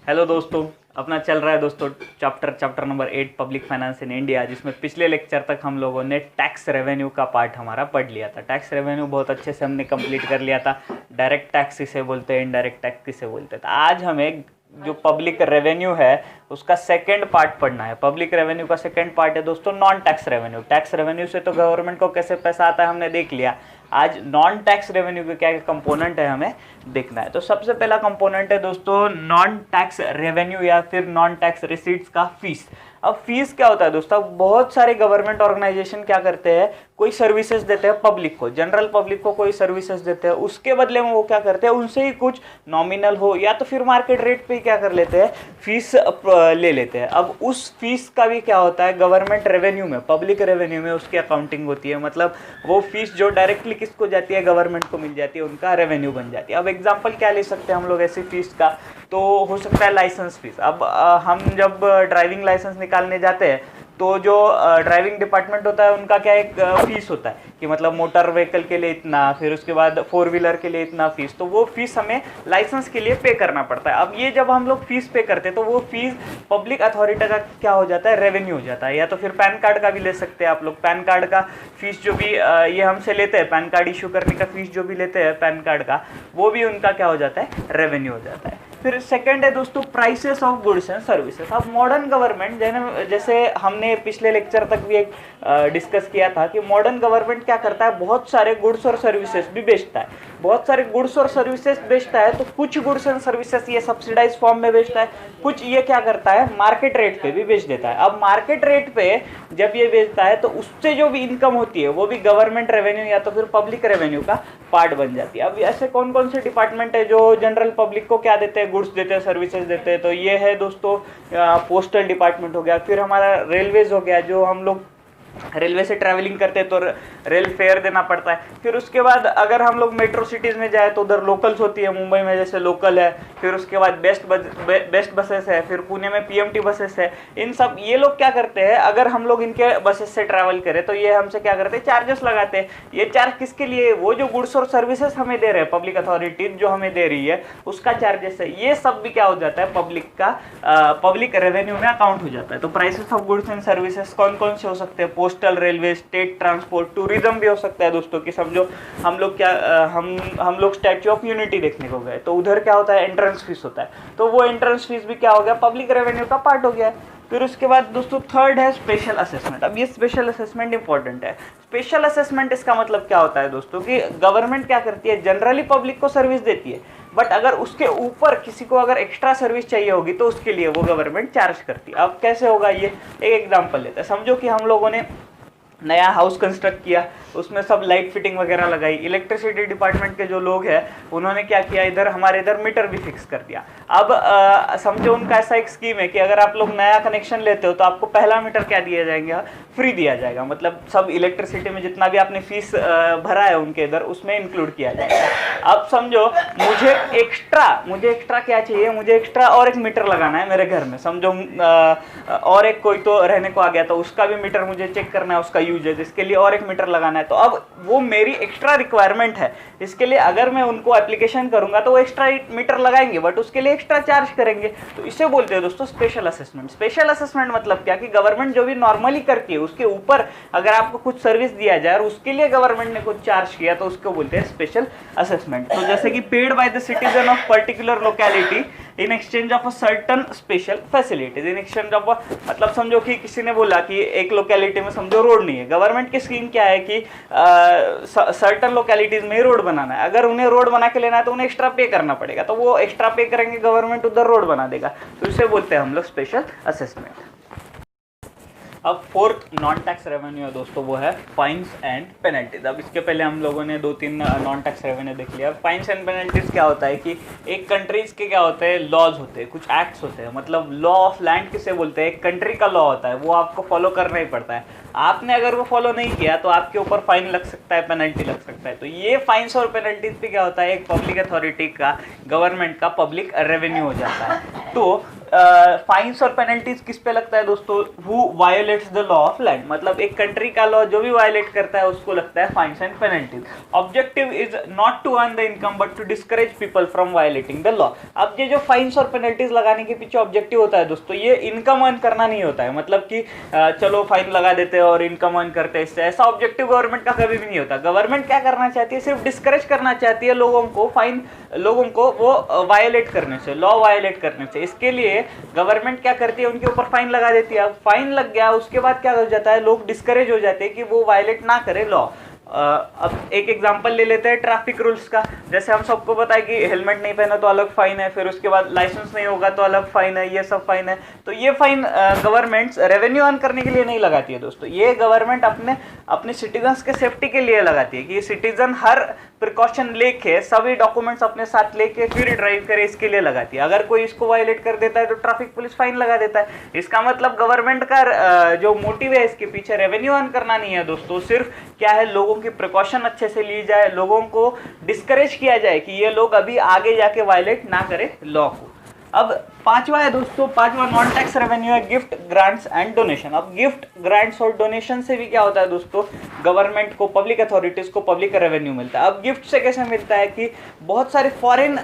Hello दोस्तों, अपना चल रहा है दोस्तों chapter number 8 public finance in India, जिसमें पिछले लेक्चर तक हम लोगों ने टैक्स रेवेन्यू का पार्ट हमारा पढ़ लिया था। टैक्स रेवेन्यू बहुत अच्छे से हमने कंप्लीट कर लिया था। डायरेक्ट टैक्स किसे बोलते हैं, इनडायरेक्ट टैक्स किसे बोलते हैं। तो आज हमें जो पब्लिक रेवेन्यू है उसका सेकंड पार्ट पढ़ना है। पब्लिक रेवेन्यू का सेकंड पार्ट है दोस्तों non tax revenue. Tax revenue से तो गवर्नमेंट को कैसे पैसा आता है हमने देख लिया। आज नॉन टैक्स रेवेन्यू के क्या कंपोनेंट है हमें देखना है। तो सबसे पहला कंपोनेंट है दोस्तों नॉन टैक्स रेवेन्यू या फिर नॉन टैक्स रिसीट्स का फीस। अब फीस क्या होता है दोस्तों, बहुत सारे गवर्नमेंट ऑर्गेनाइजेशन क्या करते हैं, कोई सर्विसेज देते हैं पब्लिक को, जनरल पब्लिक को कोई सर्विसेज देते हैं, उसके बदले में वो क्या करते हैं, उनसे ही कुछ नॉमिनल हो या तो फिर मार्केट रेट पे क्या कर लेते हैं, फीस ले लेते हैं। अब उस फीस का भी क्या होता है, गवर्नमेंट रेवेन्यू में, पब्लिक रेवेन्यू में उसकी अकाउंटिंग होती है। मतलब वो फीस जो डायरेक्टली किसको जाती है, गवर्नमेंट को मिल जाती है, उनका रेवेन्यू बन जाती है। अब एग्जाम्पल क्या ले सकते हैं हम लोग ऐसी फीस का, तो हो सकता है लाइसेंस फीस। अब हम जब ड्राइविंग लाइसेंस निकालने जाते हैं तो जो ड्राइविंग डिपार्टमेंट होता है उनका क्या एक फीस होता है कि मतलब मोटर व्हीकल के लिए इतना, फिर उसके बाद 4 व्हीलर के लिए इतना फीस, तो वो फीस हमें लाइसेंस के लिए पे करना पड़ता है। अब ये जब हम लोग फीस पे करते हैं तो वो फीस पब्लिक अथॉरिटी का क्या हो जाता है, रेवेन्यू हो जाता है। या तो फिर पैन कार्ड का भी ले सकते हैं आप लोग। पैन कार्ड का फीस जो भी ये हमसे लेते हैं, पैन कार्ड इशू करने का फीस जो भी लेते हैं पैन कार्ड का, वो भी उनका क्या हो जाता है, रेवेन्यू हो जाता है। फिर सेकंड है दोस्तों prices of goods and services. अब मॉडर्न गवर्नमेंट जैसे हमने पिछले लेक्चर तक भी एक डिस्कस किया था कि मॉडर्न गवर्नमेंट क्या करता है, बहुत सारे गुड्स और सर्विसेज भी बेचता है। बहुत सारे गुड्स और सर्विसेज बेचता है, तो कुछ गुड्स एंड सर्विसेज ये सब्सिडाइज फॉर्म में बेचता है, कुछ ये क्या करता है मार्केट रेट पे भी बेच देता है। अब मार्केट रेट पे जब ये बेचता है तो उससे जो भी इनकम होती है वो भी गवर्नमेंट रेवेन्यू या तो फिर पब्लिक रेवेन्यू का पार्ट बन जाती है। अब ऐसे कौन कौन से डिपार्टमेंट है जो जनरल पब्लिक को क्या देते हैं, गुड्स देते हैं, सर्विसेज देते हैं। तो ये है दोस्तों पोस्टल डिपार्टमेंट हो गया, फिर हमारा रेलवेज हो गया, जो हम लोग रेलवे से ट्रैवलिंग करते हैं तो रेल फेयर देना पड़ता है। फिर उसके बाद अगर हम लोग मेट्रो सिटीज़ में जाए तो उधर लोकल्स होती है, मुंबई में जैसे लोकल है, फिर उसके बाद बेस्ट बसेस है, फिर पुणे में पीएमटी बसेस है। इन सब ये लोग क्या करते हैं, अगर हम लोग इनके बसेस से ट्रैवल करें तो ये हमसे क्या करते हैं, चार्जेस लगाते हैं। ये चार्ज किसके लिए, वो जो गुड्स और सर्विसेज हमें दे रहे हैं, पब्लिक अथॉरिटी जो हमें दे रही है उसका चार्जेस है। ये सब भी क्या हो जाता है, पब्लिक रेवेन्यू में अकाउंट हो जाता है। तो prices of goods and services कौन कौन से हो सकते हैं, postal, railway, state transport, tourism भी हो सकता है दोस्तों। कि समझो हम लोग क्या हम लोग स्टैच्यू ऑफ यूनिटी देखने को गए तो उधर क्या होता है, एंट्रेंस फीस होता है, तो वो एंट्रेंस फीस भी क्या हो गया, पब्लिक रेवेन्यू का पार्ट हो गया। फिर उसके बाद दोस्तों थर्ड है स्पेशल असेसमेंट। अब ये स्पेशल असेसमेंट इंपॉर्टेंट है। स्पेशल असेसमेंट इसका मतलब क्या होता है दोस्तों, कि गवर्नमेंट क्या करती है, जनरली पब्लिक को सर्विस देती है, बट अगर उसके ऊपर किसी को अगर एक्स्ट्रा सर्विस चाहिए होगी तो उसके लिए वो गवर्नमेंट चार्ज करती है। अब कैसे होगा, ये एक एग्जांपल लेते हैं। समझो कि हम लोगों ने नया हाउस कंस्ट्रक्ट किया, उसमें सब लाइट फिटिंग वगैरह लगाई। इलेक्ट्रिसिटी डिपार्टमेंट के जो लोग हैं उन्होंने क्या किया, इधर हमारे इधर मीटर भी फिक्स कर दिया। अब समझो उनका ऐसा एक स्कीम है कि अगर आप लोग नया कनेक्शन लेते हो तो आपको पहला मीटर क्या दिया जाएगा, फ्री दिया जाएगा। मतलब सब इलेक्ट्रिसिटी में जितना भी आपने फीस भरा है उनके इधर उसमें इंक्लूड किया जाएगा। अब समझो मुझे एक्स्ट्रा क्या चाहिए, मुझे एक्स्ट्रा और एक मीटर लगाना है मेरे घर में। समझो और एक कोई तो रहने को आ गया तो उसका भी मीटर मुझे चेक करना है, उसका यूज है, जिसके लिए और एक मीटर लगाना है। तो अब वो मेरी एक्स्ट्रा रिक्वायरमेंट है, इसके लिए अगर मैं उनको एप्लीकेशन करूंगा तो वो एक्स्ट्रा मीटर लगाएंगे, बट उसके लिए एक्स्ट्रा चार्ज करेंगे। तो इसे बोलते हैं दोस्तों स्पेशल असेसमेंट। स्पेशल असेसमेंट मतलब क्या, कि गवर्नमेंट जो भी नॉर्मली करती है उसके ऊपर अगर आपको कुछ सर्विस दिया जाए और उसके लिए गवर्नमेंट ने कुछ चार्ज किया तो उसको बोलते हैं स्पेशल असेसमेंट। तो जैसे कि paid by the citizen of particular locality in exchange of a certain special facilities. In exchange of, मतलब समझो कि किसी ने बोला कि एक लोकेलिटी में समझो रोड नहीं है, गवर्नमेंट की स्कीम क्या है कि सर्टन लोकेलिटीज में रोड बनाना है। अगर उन्हें रोड बना के लेना है तो उन्हें एक्स्ट्रा पे करना पड़ेगा, तो वो एक्स्ट्रा पे करेंगे, गवर्नमेंट उधर रोड बना देगा। तो इसे बोलते हैं हम लोग स्पेशल असेसमेंट। अब फोर्थ नॉन टैक्स रेवेन्यू है दोस्तों, वो है फाइन्स एंड पेनल्टीज। अब इसके पहले हम लोगों ने 2-3 नॉन टैक्स रेवेन्यू देख लिया। फाइन्स एंड पेनल्टीज क्या होता है कि एक कंट्रीज के क्या होते हैं, लॉज होते हैं, कुछ एक्ट्स होते हैं। मतलब लॉ ऑफ लैंड किसे बोलते हैं, एक कंट्री का लॉ होता है, वो आपको फॉलो करना ही पड़ता है। आपने अगर वो फॉलो नहीं किया तो आपके ऊपर फाइन लग सकता है, पेनल्टी लग सकता है। तो ये फाइन्स और पेनल्टीज पे क्या होता है, एक पब्लिक अथॉरिटी का, गवर्नमेंट का पब्लिक रेवेन्यू हो जाता है। तो फाइन्स और पेनल्टीज किस पे लगता है दोस्तों, who violates the law of land, मतलब एक कंट्री का लॉ जो भी वायोलेट करता है उसको लगता है fines and penalties. Objective is not to earn the income but to discourage people from violating the law. अब ये जो फाइन्स और पेनल्टीज लगाने के पीछे ऑब्जेक्टिव होता है दोस्तों, ये इनकम अर्न करना नहीं होता है, मतलब कि चलो फाइन लगा देते हैं और इनकम अर्न करते हैं, इससे ऐसा ऑब्जेक्टिव गवर्नमेंट का कभी भी नहीं होता। गवर्नमेंट क्या करना चाहती है, सिर्फ डिस्करेज करना चाहती है लोगों को वो वायोलेट करने से, लॉ वायोलेट करने से। इसके लिए गवर्नमेंट क्या करती है, उनके ऊपर फाइन लगा देती है। अब फाइन लग गया, उसके बाद क्या हो जाता है, लोग डिस्करेज हो जाते हैं कि वो वायलेट ना करे लॉ। अब एक एग्जांपल ले लेते हैं ट्रैफिक रूल्स का। जैसे हम सबको पता है कि हेलमेट नहीं पहना तो अलग फाइन है, फिर उसके बाद लाइसेंस नहीं होगा तो अलग फाइन है, ये सब फाइन है। तो ये फाइन गवर्नमेंट रेवेन्यू अर्न करने के लिए नहीं लगाती है दोस्तों, ये गवर्नमेंट अपने सिटीजन्स के सेफ्टी के लिए लगाती है कि सिटीजन हर प्रिकॉशन लेके, सभी डॉक्यूमेंट्स अपने साथ लेके फिर ड्राइव करे, इसके लिए लगाती है। अगर कोई इसको वायलेट कर देता है तो ट्रैफिक पुलिस फाइन लगा देता है। इसका मतलब गवर्नमेंट का जो मोटिव है इसके पीछे रेवेन्यू अर्न करना नहीं है दोस्तों, सिर्फ क्या है, लोगों की प्रिकॉशन अच्छे से ली जाए, लोगों को डिस्करेज किया जाए कि ये लोग अभी आगे जाके वायलेट ना करे लॉ को। अब पांचवा है दोस्तों, पांचवा नॉन टैक्स रेवेन्यू है गिफ्ट, ग्रांट्स एंड डोनेशन। अब गिफ्ट, ग्रांट्स और डोनेशन से भी क्या होता है दोस्तों, गवर्नमेंट को, पब्लिक अथॉरिटीज को पब्लिक रेवेन्यू मिलता है। अब गिफ्ट से कैसे मिलता है कि बहुत सारे फॉरेन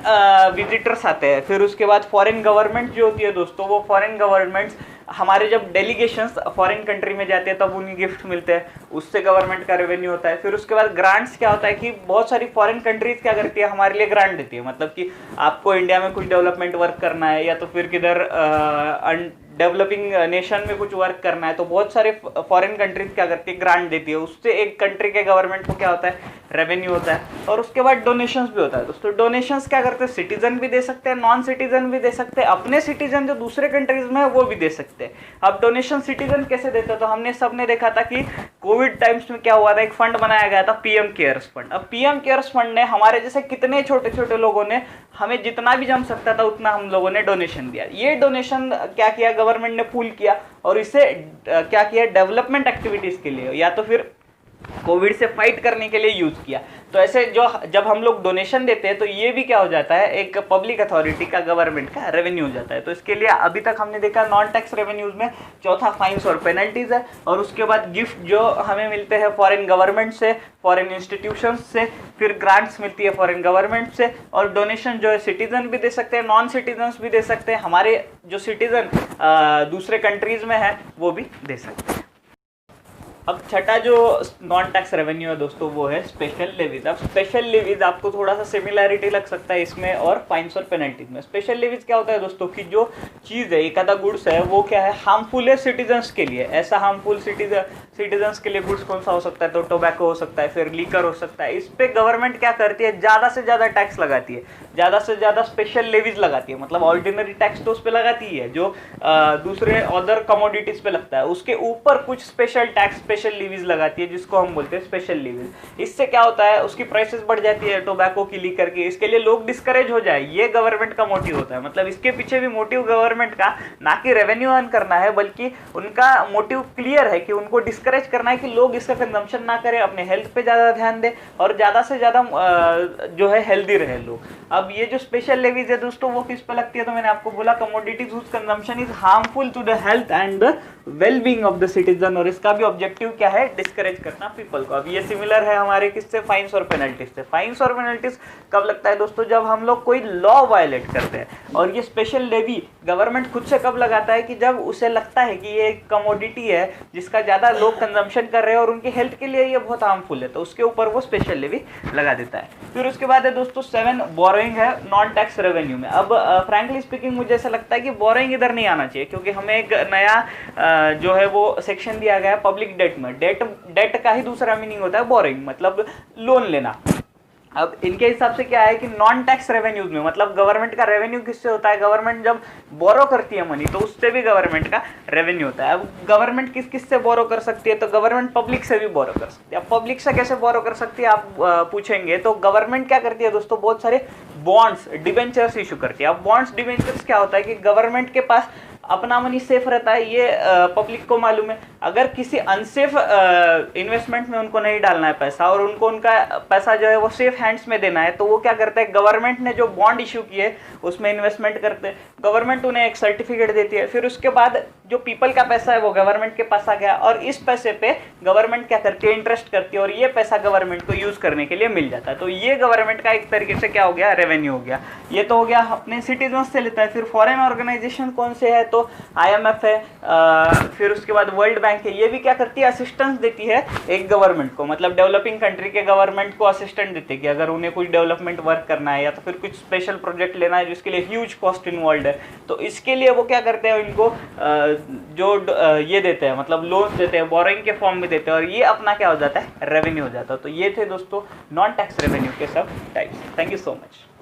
विजिटर्स आते हैं, फिर उसके बाद फॉरेन गवर्नमेंट जो होती है दोस्तों, वो फॉरेन गवर्नमेंट्स हमारे जब डेलीगेशंस फॉरेन कंट्री में जाते हैं तब उन्हें गिफ्ट मिलते हैं, उससे गवर्नमेंट का रेवेन्यू होता है। फिर उसके बाद ग्रांट्स क्या होता है कि बहुत सारी फॉरेन कंट्रीज क्या करती है, हमारे लिए ग्रांट देती है, मतलब कि आपको इंडिया में कुछ डेवलपमेंट वर्क करना है या तो फिर किधर डेवलपिंग नेशन में कुछ वर्क करना है, तो बहुत सारे फॉरेन कंट्रीज क्या करती है, ग्रांट देती है, उससे एक कंट्री के गवर्नमेंट को क्या होता है, रेवेन्यू होता है। और उसके बाद डोनेशंस भी होता है दोस्तों। डोनेशंस क्या करते हैं, सिटीजन भी दे सकते हैं, नॉन सिटीजन भी दे सकते हैं, अपने सिटीजन जो दूसरे कंट्रीज में है वो भी दे सकते हैं। अब डोनेशन सिटीजन कैसे देते हैं, तो हमने सबने देखा था कि कोविड टाइम्स में क्या हुआ था, एक फंड बनाया गया था, पीएम केयर्स फंड। अब पीएम केयर्स फंड ने हमारे जैसे कितने छोटे छोटे लोगों ने, हमें जितना भी जम सकता था उतना हम लोगों ने डोनेशन दिया। ये डोनेशन क्या किया, गवर्नमेंट ने पूल किया और इसे क्या किया, डेवलपमेंट एक्टिविटीज के लिए या तो फिर कोविड से फाइट करने के लिए यूज किया। तो ऐसे जब हम लोग डोनेशन देते हैं तो ये भी क्या हो जाता है, एक पब्लिक अथॉरिटी का, गवर्नमेंट का रेवेन्यू हो जाता है। तो इसके लिए अभी तक हमने देखा नॉन टैक्स रेवेन्यूज में चौथा फाइन्स और पेनल्टीज है, और उसके बाद गिफ्ट जो हमें मिलते हैं फॉरेन गवर्नमेंट से, फॉरेन इंस्टीट्यूशंस से, फिर ग्रांट्स मिलती है फॉरेन गवर्नमेंट से, और डोनेशन जो है सिटीजन भी दे सकते हैं, नॉन सिटीजन भी दे सकते हैं, हमारे जो सिटीजन दूसरे कंट्रीज में है वो भी दे सकते हैं। अब छठा जो नॉन टैक्स रेवेन्यू है दोस्तों वो है स्पेशल लेवीज। अब स्पेशल लेवीज आपको थोड़ा सा सिमिलैरिटी लग सकता है इसमें और फाइन्स और पेनल्टीज में। स्पेशल लेवीज क्या होता है दोस्तों कि जो चीज़ है, एक आधा गुड्स है, वो क्या है, हार्मफुल है सिटीजन्स के लिए। ऐसा हार्मफुल सिटीजन्स के लिए गुड्स कौन सा हो सकता है, तो टोबैको हो सकता है, फिर लीकर हो सकता है। इस पे गवर्नमेंट क्या करती है, ज़्यादा से ज़्यादा टैक्स लगाती है, ज़्यादा से ज़्यादा स्पेशल लेवीज लगाती है। मतलब ऑर्डिनरी टैक्स तो उस पर लगाती ही है जो दूसरे अदर कमोडिटीज पे लगता है, उसके ऊपर कुछ स्पेशल टैक्स, स्पेशल लीवीज लगाती है, जिसको हम बोलते हैं स्पेशल लीवीज। इससे क्या होता है, उसकी प्राइसेस बढ़ जाती है टोबैको की, लीकर की। इसके लिए लोग डिस्करेज हो जाए, ये गवर्नमेंट का मोटिव होता है। मतलब इसके पीछे भी मोटिव गवर्नमेंट का ना कि रेवेन्यू अर्न करना है, बल्कि उनका मोटिव क्लियर है कि उनको डिस्करेज करना है कि लोग इसका कंजम्पशन ना करें, अपने हेल्थ पे ज़्यादा ध्यान दें और ज़्यादा से ज़्यादा जो है हेल्दी रहे लोग। अब ये जो स्पेशल लेवीज है दोस्तों वो किस पे लगती है, तो मैंने आपको बोला commodities whose consumption is harmful to the health and the well being of the citizen, और इसका भी ऑब्जेक्टिव क्या है, डिस्करेज करना पीपल को। अब ये सिमिलर है हमारे किससे, फाइन्स और पेनल्टीज से। फाइन्स और पेनल्टीज कब लगता है दोस्तों, जब हम लोग कोई लॉ वायलेट करते हैं। और ये स्पेशल लेवी गवर्नमेंट खुद से कब लगाता है कि जब उसे लगता है कि ये एक कमोडिटी है जिसका ज़्यादा लोग कंजम्पशन कर रहे हैं और उनकी हेल्थ के लिए ये बहुत हार्मफुल है, तो उसके ऊपर वो स्पेशल लेवी लगा देता है। फिर उसके बाद है दोस्तों 7 बोरोइंग है नॉन टैक्स रेवेन्यू में। अब फ्रैंकली स्पीकिंग मुझे ऐसा लगता है कि बोरोइंग इधर नहीं आना चाहिए, क्योंकि हमें एक नया जो है वो सेक्शन दिया गया है पब्लिक डेट में। डेट का ही दूसरा मीनिंग होता है बोरोइंग, मतलब लोन लेना। अब इनके हिसाब से क्या है कि नॉन टैक्स रेवेन्यूज में, मतलब गवर्नमेंट का रेवेन्यू किससे होता है, गवर्नमेंट जब बोरो करती है मनी तो उससे भी गवर्नमेंट का रेवेन्यू होता है। अब गवर्नमेंट किस से बोरो कर सकती है, तो गवर्नमेंट पब्लिक से भी बोरो कर सकती है। अब पब्लिक से कैसे बोरो कर सकती है आप पूछेंगे, तो गवर्नमेंट क्या करती है दोस्तों, बहुत सारे बॉन्ड्स, डिबेंचर्स इशू करती है। अब बॉन्ड्स, डिबेंचर्स क्या होता है कि गवर्नमेंट के पास अपना मनी सेफ रहता है, ये पब्लिक को मालूम है। अगर किसी अनसेफ इन्वेस्टमेंट में उनको नहीं डालना है पैसा और उनको उनका पैसा जो है वो सेफ हैंड्स में देना है, तो वो क्या करते हैं, गवर्नमेंट ने जो बॉन्ड इशू किए उसमें इन्वेस्टमेंट करते हैं, गवर्नमेंट उन्हें एक सर्टिफिकेट देती है, फिर उसके बाद जो पीपल का पैसा है वो गवर्नमेंट के पास आ गया और इस पैसे पे गवर्नमेंट क्या करती है, इंटरेस्ट करती है और ये पैसा गवर्नमेंट को यूज करने के लिए मिल जाता है। तो ये गवर्नमेंट का एक तरीके से क्या हो गया, रेवेन्यू हो गया। ये तो हो गया अपने सिटीजन से लेता है। फिर फॉरेन ऑर्गेनाइजेशन कौन से है, तो IMF है, फिर उसके बाद वर्ल्ड बैंक है। ये भी क्या करती है, असिस्टेंस देती है एक गवर्नमेंट को, मतलब डेवलपिंग कंट्री के गवर्नमेंट को असिस्टेंट देती है कि अगर उन्हें कुछ डेवलपमेंट वर्क करना है या तो फिर कुछ स्पेशल प्रोजेक्ट लेना है जिसके लिए ह्यूज कॉस्ट इन्वॉल्व है, तो इसके लिए वो क्या करते हैं, इनको जो ये देते हैं, मतलब लोन देते हैं, बोरोइंग के फॉर्म में देते हैं और ये अपना क्या हो जाता है, रेवेन्यू हो जाता है। तो ये थे दोस्तों नॉन टैक्स रेवेन्यू के सब types. Thank you so much.